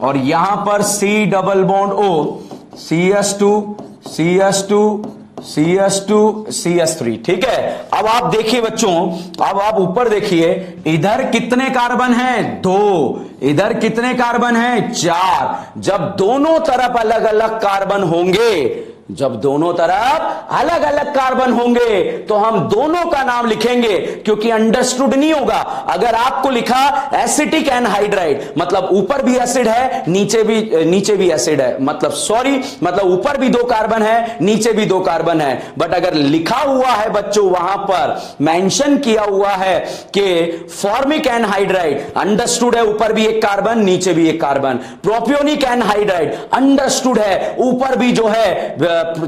और यहां पर C double bond O, CH2 CH2 CH2 CH3, ठीक है। अब आप देखिए बच्चों, अब आप ऊपर देखिए, इधर कितने कार्बन हैं? 2, इधर कितने कार्बन हैं? 4। जब दोनों तरफ अलग अलग कार्बन होंगे, जब दोनों तरफ अलग अलग कार्बन होंगे तो हम दोनों का नाम लिखेंगे, क्योंकि अंडरस्टूड नहीं होगा अगर आपको लिखा एसिटिक एनहाइड्राइड, मतलब ऊपर भी एसिड है नीचे भी एसिड है, मतलब ऊपर भी 2 कार्बन है नीचे भी 2 कार्बन है। बट अगर लिखा हुआ है बच्चों, वहां पर मेंशन किया हुआ है कि फॉर्मिक एनहाइड्राइड, अंडरस्टूड है ऊपर भी 1 कार्बन नीचे भी 1 कार्बन। प्रोपियोनिक एनहाइड्राइड, अंडरस्टूड है ऊपर भी जो है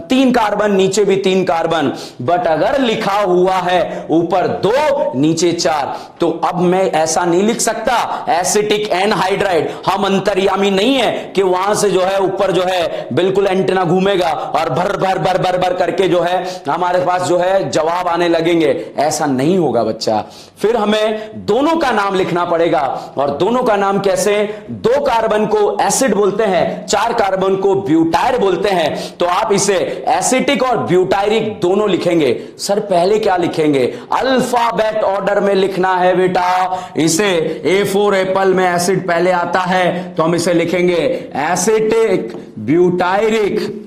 3 कार्बन नीचे भी 3 कार्बन। बट अगर लिखा हुआ है ऊपर 2 नीचे 4, तो अब मैं ऐसा नहीं लिख सकता एसिटिक एनहाइड्राइड। हम अंतर्यामी नहीं है कि वहां से जो है ऊपर जो है बिल्कुल एंटेना घूमेगा और भर भर भर भर भर करके जो है हमारे पास जो है जवाब आने लगेंगे, ऐसा नहीं होगा बच्चा। फिर हमें दोनों का नाम लिखना पड़ेगा, और दोनों का नाम कैसे? 2 कार्बन को एसिड बोलते हैं, 4 कार्बन को ब्यूटायर बोलते हैं। तो आप इसे एसिटिक और ब्यूटायरिक दोनों लिखेंगे। सर पहले क्या लिखेंगे? अल्फाबेट ऑर्डर में लिखना है बेटा। इसे A4 एप्पल में एसिड पहले आता है, तो हम इसे लिखेंगे एसिटिक ब्यूटायरिक।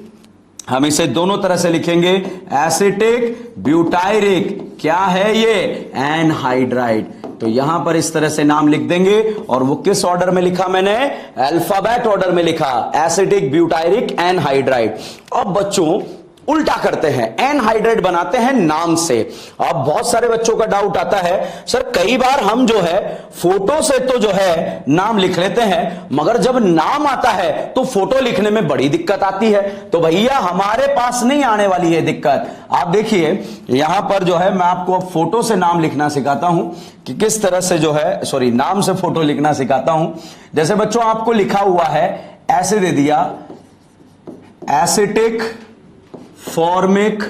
हम इसे दोनों तरह से लिखेंगे, एसिटिक ब्यूटायरिक। क्या है ये? एनहाइड्राइड। तो यहां पर इस तरह से नाम लिख देंगे, और वो किस ऑर्डर में लिखा मैंने? अल्फाबेट ऑर्डर में लिखा, एसिटिक ब्यूटायरिक एनहाइड्राइड। अब बच्चों उल्टा करते हैं, एनहाइड्राइड बनाते हैं नाम से। अब बहुत सारे बच्चों का डाउट आता है, सर कई बार हम जो है फोटो से तो जो है नाम लिख लेते हैं, मगर जब नाम आता है तो फोटो लिखने में बड़ी दिक्कत आती है। तो भैया हमारे पास नहीं आने वाली है दिक्कत। आप देखिए यहां पर जो है मैं आपको फोटो से नाम लिखना सिखाता हूं कि किस तरह से जो है नाम से फोटो लिखना सिखाता हूं। जैसे बच्चों आपको लिखा हुआ है, ऐसे दे दिया एसिटिक फॉर्मिक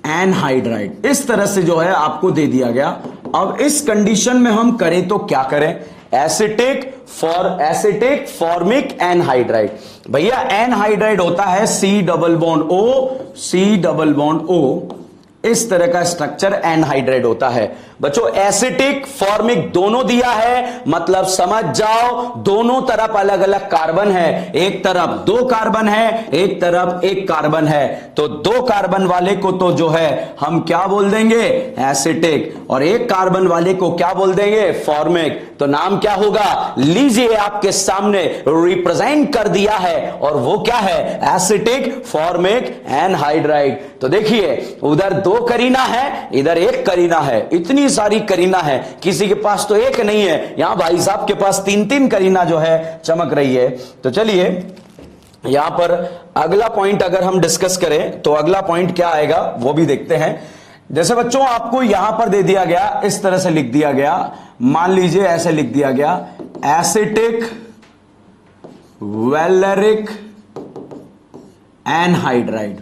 एनहाइड्राइड, इस तरह से जो है आपको दे दिया गया। अब इस कंडीशन में हम करें तो क्या करें? Acetic formic anhydride. भैया एनहाइड्राइड होता है C डबल बॉन्ड O, इस तरह का स्ट्रक्चर एनहाइड्राइड होता है। बच्चों एसिटिक फॉर्मिक दोनों दिया है, मतलब समझ जाओ दोनों तरफ अलग अलग कार्बन है, एक तरफ 2 कार्बन है एक तरफ 1 कार्बन है। तो 2 कार्बन वाले को तो जो है हम क्या बोल देंगे? एसिटिक, और 1 कार्बन वाले को क्या बोल देंगे? फॉर्मिक। तो नाम क्या होगा? लीजिए आपके सामने रिप्रेजेंट कर दिया है, और वो क्या है? Acetic formic anhydride. तो देखिए उधर 2 करीना है, इधर 1 करीना है, इतनी सारी करीना है, किसी के पास तो 1 नहीं है, यहां भाई साहब के पास 3-3 करीना जो है चमक रही है। तो चलिए यहां पर अगला पॉइंट अगर हम डिस्कस करें तो अगला पॉइंट क्या आएगा वो भी देखते हैं। जैसे बच्चों आपको यहां पर दे दिया गया, इस तरह से लिख दिया गया, मान लीजिए ऐसे लिख दिया गया एसिटिक वैलेरिक एनहाइड्राइड।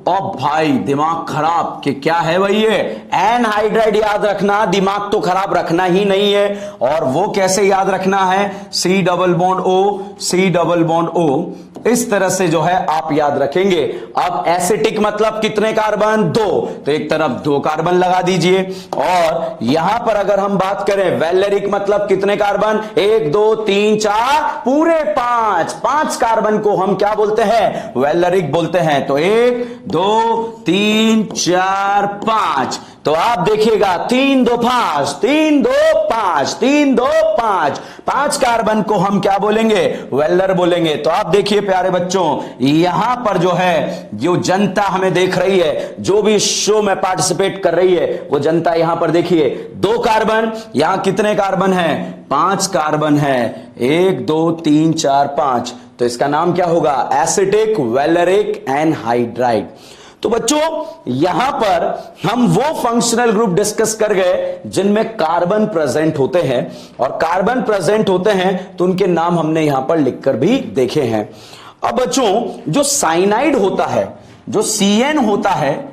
अब भाई दिमाग खराब कि क्या है भाई ये एनहाइड्राइड याद रखना, दिमाग तो खराब रखना ही नहीं है। और वो कैसे याद रखना है? C डबल बॉन्ड O, इस तरह से जो है आप याद रखेंगे। अब एसिटिक मतलब कितने कार्बन? 2, तो एक तरफ 2 कार्बन लगा दीजिए। और यहां पर अगर हम बात करें वैलेरिक मतलब कितने कार्बन? 1 2 3 4 पूरे 5 कार्बन को हम क्या बोलते हैं? वैलेरिक बोलते हैं। तो 1 2 3 4 5। तो आप देखिएगा 3 2 5, 3 2 5, 3 2 5, 5 कार्बन को हम क्या बोलेंगे? वेल्डर बोलेंगे। तो आप देखिए प्यारे बच्चों, यहां पर जो है, जो जनता हमें देख रही है, जो भी शो में पार्टिसिपेट कर रही है, वो जनता यहां पर देखिए 2 कार्बन, यहां कितने कार्बन है? 5 कार्बन है। 1 2 3 4 5। तो इसका नाम क्या होगा? Acetic valeric anhydride. तो बच्चों यहां पर हम वो फंक्शनल ग्रुप डिस्कस कर गए जिनमें कार्बन प्रेजेंट होते हैं, और कार्बन प्रेजेंट होते हैं तो उनके नाम हमने यहां पर लिखकर भी देखे हैं। अब बच्चों जो साइनाइड होता है, जो CN होता है,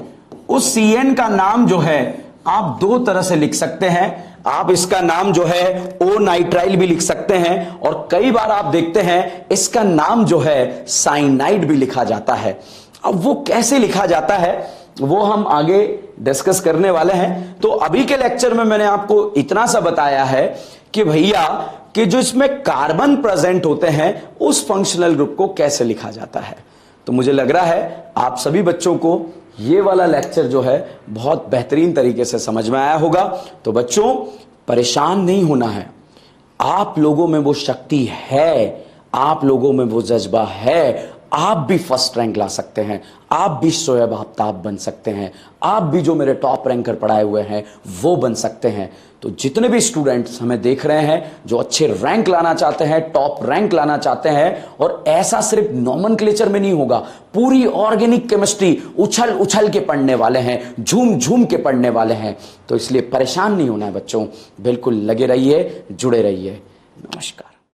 उस CN का नाम जो है आप 2 तरह से लिख सकते हैं। आप इसका नाम जो है ओ नाइट्राइल भी लिख सकते हैं, और कई बार आप देखते हैं इसका नाम जो है साइनाइड भी लिखा जाता है। अब वो कैसे लिखा जाता है वो हम आगे डिस्कस करने वाले हैं। तो अभी के लेक्चर में मैंने आपको इतना सा बताया है कि भैया कि जो इसमें कार्बन प्रेजेंट होते हैं उस फंक्शनल ग्रुप को कैसे लिखा जाता है। तो मुझे लग रहा है आप सभी बच्चों को ये वाला लेक्चर जो है बहुत बेहतरीन तरीके से समझ में आया होगा। तो बच्चों परेशान नहीं होना है, आप लोगों में वो शक्ति है, आप लोगों में वो जज्बा है, आप भी फर्स्ट रैंक ला सकते हैं, आप भी शोएब आफ्ताब बन सकते हैं, आप भी जो मेरे टॉप रैंकर पढ़ाए हुए हैं वो बन सकते हैं। तो जितने भी स्टूडेंट्स हमें देख रहे हैं जो अच्छे रैंक लाना चाहते हैं, टॉप रैंक लाना चाहते हैं, और ऐसा सिर्फ नॉमेनक्लेचर में नहीं होगा, पूरी ऑर्गेनिक केमिस्ट्री उछल उछल के पढ़ने वाले हैं, झूम झूम के पढ़ने वाले हैं। तो इसलिए परेशान नहीं होना है बच्चों, बिल्कुल लगे रहिए, जुड़े रहिए। नमस्कार।